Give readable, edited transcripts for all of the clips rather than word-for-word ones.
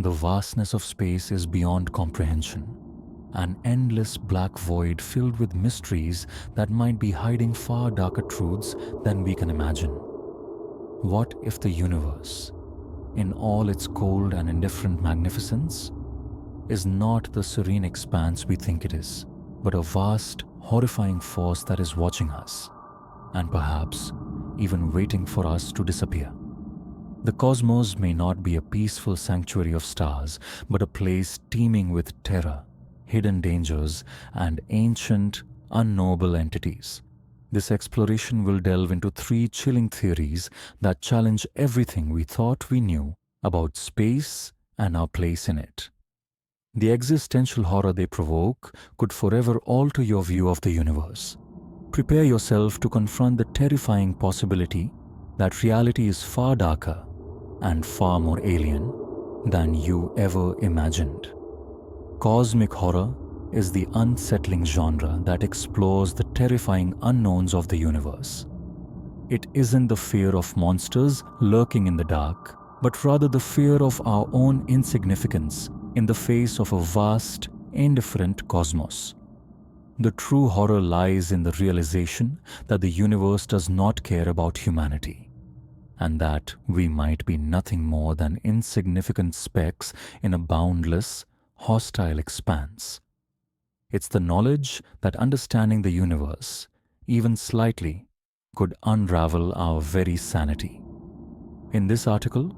The vastness of space is beyond comprehension, an endless black void filled with mysteries that might be hiding far darker truths than we can imagine. What if the universe, in all its cold and indifferent magnificence, is not the serene expanse we think it is, but a vast, horrifying force that is watching us, and perhaps even waiting for us to disappear? The cosmos may not be a peaceful sanctuary of stars, but a place teeming with terror, hidden dangers, and ancient, unknowable entities. This exploration will delve into three chilling theories that challenge everything we thought we knew about space and our place in it. The existential horror they provoke could forever alter your view of the universe. Prepare yourself to confront the terrifying possibility that reality is far darker and far more alien than you ever imagined. Cosmic horror is the unsettling genre that explores the terrifying unknowns of the universe. It isn't the fear of monsters lurking in the dark, but rather the fear of our own insignificance in the face of a vast, indifferent cosmos. The true horror lies in the realization that the universe does not care about humanity, and that we might be nothing more than insignificant specks in a boundless, hostile expanse. It's the knowledge that understanding the universe, even slightly, could unravel our very sanity. In this article,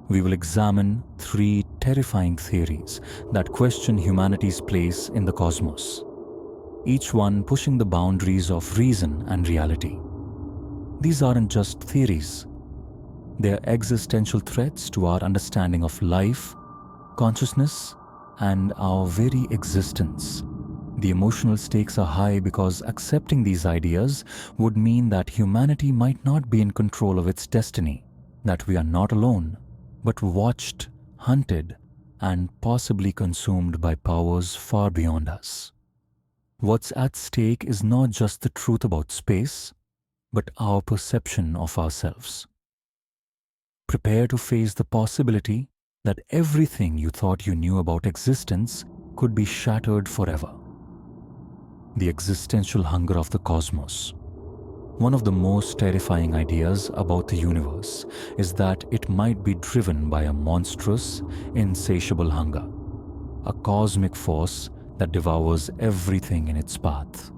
we will examine three terrifying theories that question humanity's place in the cosmos, each one pushing the boundaries of reason and reality. These aren't just theories. They are existential threats to our understanding of life, consciousness, and our very existence. The emotional stakes are high because accepting these ideas would mean that humanity might not be in control of its destiny, that we are not alone, but watched, hunted, and possibly consumed by powers far beyond us. What's at stake is not just the truth about space, but our perception of ourselves. Prepare to face the possibility that everything you thought you knew about existence could be shattered forever. The existential hunger of the cosmos. One of the most terrifying ideas about the universe is that it might be driven by a monstrous, insatiable hunger, a cosmic force that devours everything in its path.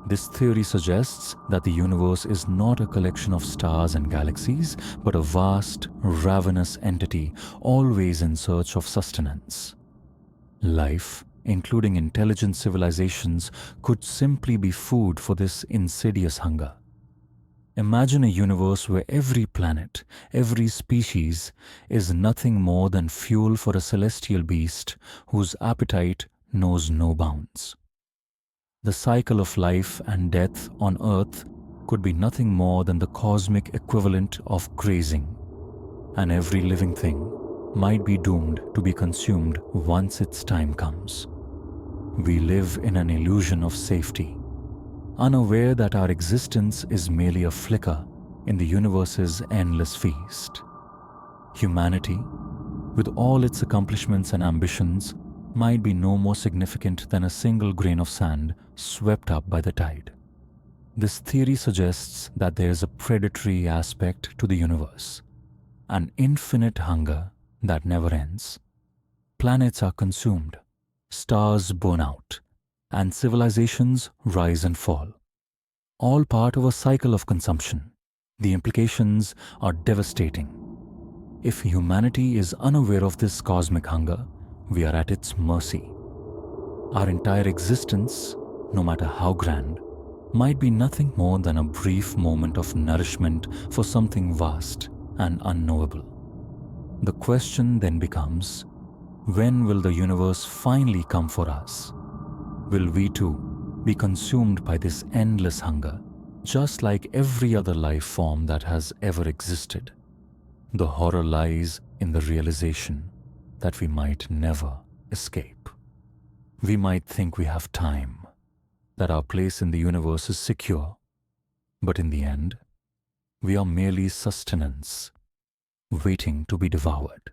This theory suggests that the universe is not a collection of stars and galaxies, but a vast, ravenous entity always in search of sustenance. Life, including intelligent civilizations, could simply be food for this insidious hunger. Imagine a universe where every planet, every species, is nothing more than fuel for a celestial beast whose appetite knows no bounds. The cycle of life and death on Earth could be nothing more than the cosmic equivalent of grazing, and every living thing might be doomed to be consumed once its time comes. We live in an illusion of safety, unaware that our existence is merely a flicker in the universe's endless feast. Humanity, with all its accomplishments and ambitions, might be no more significant than a single grain of sand swept up by the tide. This theory suggests that there is a predatory aspect to the universe, an infinite hunger that never ends. Planets are consumed, stars burn out, and civilizations rise and fall, all part of a cycle of consumption. The implications are devastating. If humanity is unaware of this cosmic hunger, we are at its mercy. Our entire existence, no matter how grand, might be nothing more than a brief moment of nourishment for something vast and unknowable. The question then becomes, when will the universe finally come for us? Will we too be consumed by this endless hunger, just like every other life form that has ever existed? The horror lies in the realization that we might never escape. We might think we have time, that our place in the universe is secure, but in the end, we are merely sustenance, waiting to be devoured.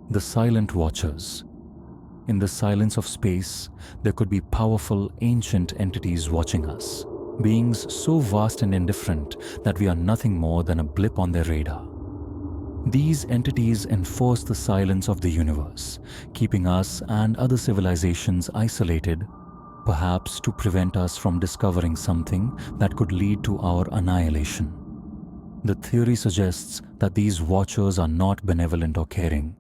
The silent watchers. In the silence of space, there could be powerful, ancient entities watching us, beings so vast and indifferent that we are nothing more than a blip on their radar. These entities enforce the silence of the universe, keeping us and other civilizations isolated, perhaps to prevent us from discovering something that could lead to our annihilation. The theory suggests that these watchers are not benevolent or caring,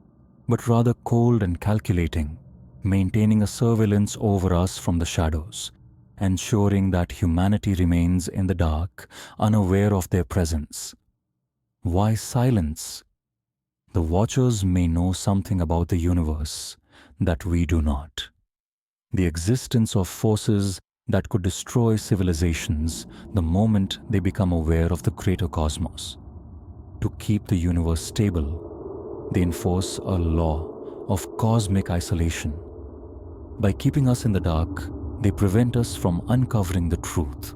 but rather cold and calculating, maintaining a surveillance over us from the shadows, ensuring that humanity remains in the dark, unaware of their presence. Why silence? The watchers may know something about the universe that we do not. The existence of forces that could destroy civilizations the moment they become aware of the greater cosmos. To keep the universe stable, they enforce a law of cosmic isolation. By keeping us in the dark, they prevent us from uncovering the truth,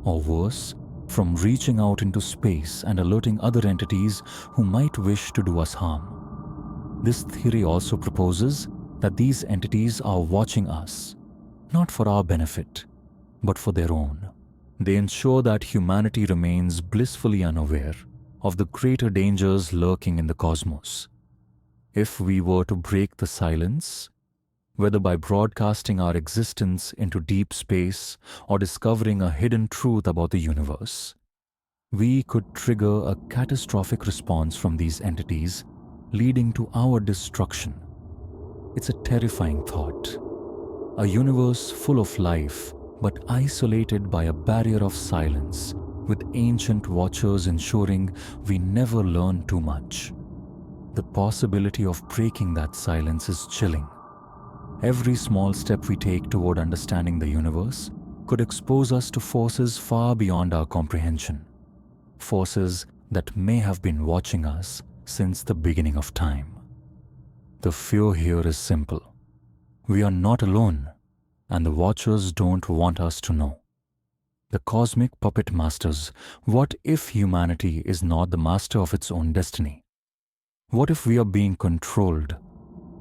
or worse, from reaching out into space and alerting other entities who might wish to do us harm. This theory also proposes that these entities are watching us, not for our benefit, but for their own. They ensure that humanity remains blissfully unaware of the greater dangers lurking in the cosmos. If we were to break the silence, whether by broadcasting our existence into deep space or discovering a hidden truth about the universe, we could trigger a catastrophic response from these entities, leading to our destruction. It's a terrifying thought. A universe full of life, but isolated by a barrier of silence, with ancient watchers ensuring we never learn too much. The possibility of breaking that silence is chilling. Every small step we take toward understanding the universe could expose us to forces far beyond our comprehension. Forces that may have been watching us since the beginning of time. The fear here is simple. We are not alone, and the watchers don't want us to know. The cosmic puppet masters, what if humanity is not the master of its own destiny? What if we are being controlled,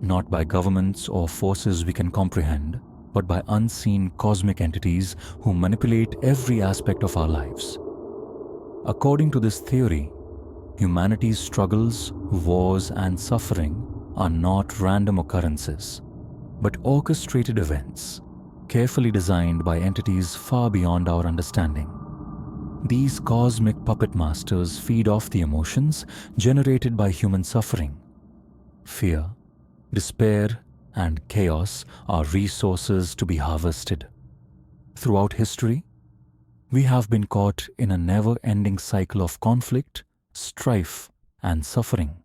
not by governments or forces we can comprehend, but by unseen cosmic entities who manipulate every aspect of our lives? According to this theory, humanity's struggles, wars, and suffering are not random occurrences, but orchestrated events, carefully designed by entities far beyond our understanding. These cosmic puppet masters feed off the emotions generated by human suffering. Fear, despair, and chaos are resources to be harvested. Throughout history, we have been caught in a never-ending cycle of conflict, strife, and suffering.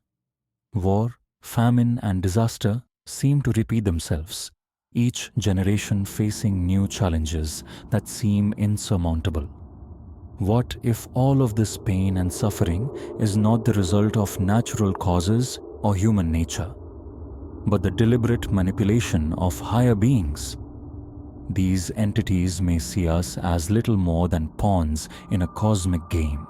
War, famine, and disaster seem to repeat themselves, each generation facing new challenges that seem insurmountable. What if all of this pain and suffering is not the result of natural causes or human nature, but the deliberate manipulation of higher beings? These entities may see us as little more than pawns in a cosmic game,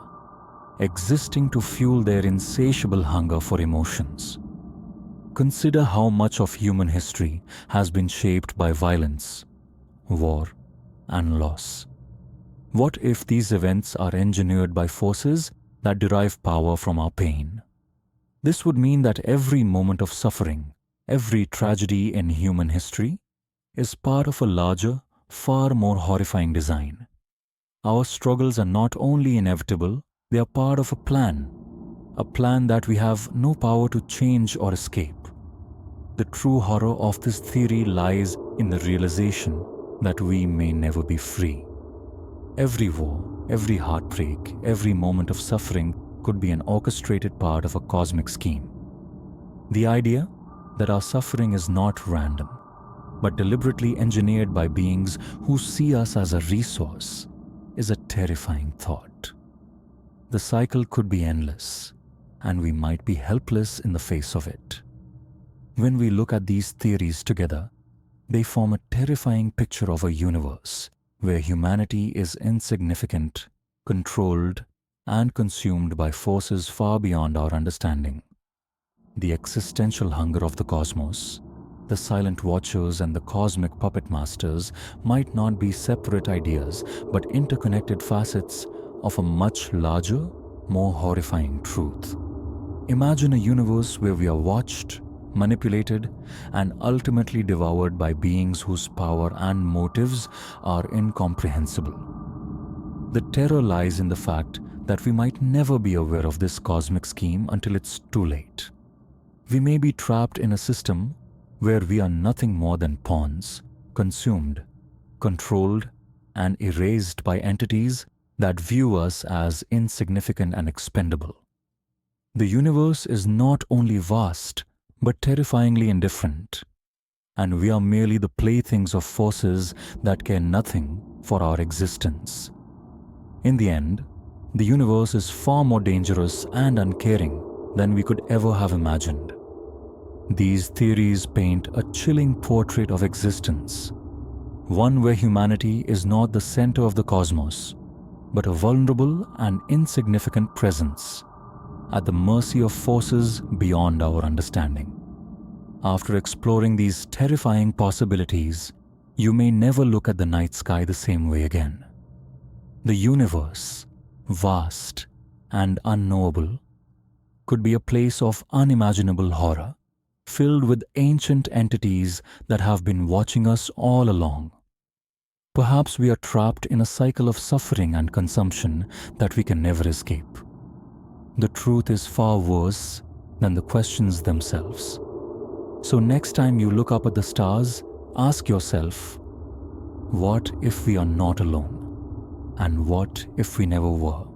existing to fuel their insatiable hunger for emotions. Consider how much of human history has been shaped by violence, war, and loss. What if these events are engineered by forces that derive power from our pain? This would mean that every moment of suffering, every tragedy in human history, is part of a larger, far more horrifying design. Our struggles are not only inevitable, they are part of a plan that we have no power to change or escape. The true horror of this theory lies in the realization that we may never be free. Every war, every heartbreak, every moment of suffering could be an orchestrated part of a cosmic scheme. The idea that our suffering is not random, but deliberately engineered by beings who see us as a resource, is a terrifying thought. The cycle could be endless, and we might be helpless in the face of it. When we look at these theories together, they form a terrifying picture of a universe where humanity is insignificant, controlled, and consumed by forces far beyond our understanding. The existential hunger of the cosmos, the silent watchers and the cosmic puppet masters might not be separate ideas but interconnected facets of a much larger, more horrifying truth. Imagine a universe where we are watched, manipulated, and ultimately devoured by beings whose power and motives are incomprehensible. The terror lies in the fact that we might never be aware of this cosmic scheme until it's too late. We may be trapped in a system where we are nothing more than pawns, consumed, controlled, and erased by entities that view us as insignificant and expendable. The universe is not only vast, but terrifyingly indifferent, and we are merely the playthings of forces that care nothing for our existence. In the end, the universe is far more dangerous and uncaring than we could ever have imagined. These theories paint a chilling portrait of existence, one where humanity is not the center of the cosmos, but a vulnerable and insignificant presence, at the mercy of forces beyond our understanding. After exploring these terrifying possibilities, you may never look at the night sky the same way again. The universe, vast and unknowable, could be a place of unimaginable horror, filled with ancient entities that have been watching us all along. Perhaps we are trapped in a cycle of suffering and consumption that we can never escape. The truth is far worse than the questions themselves. So next time you look up at the stars, ask yourself, what if we are not alone? And what if we never were?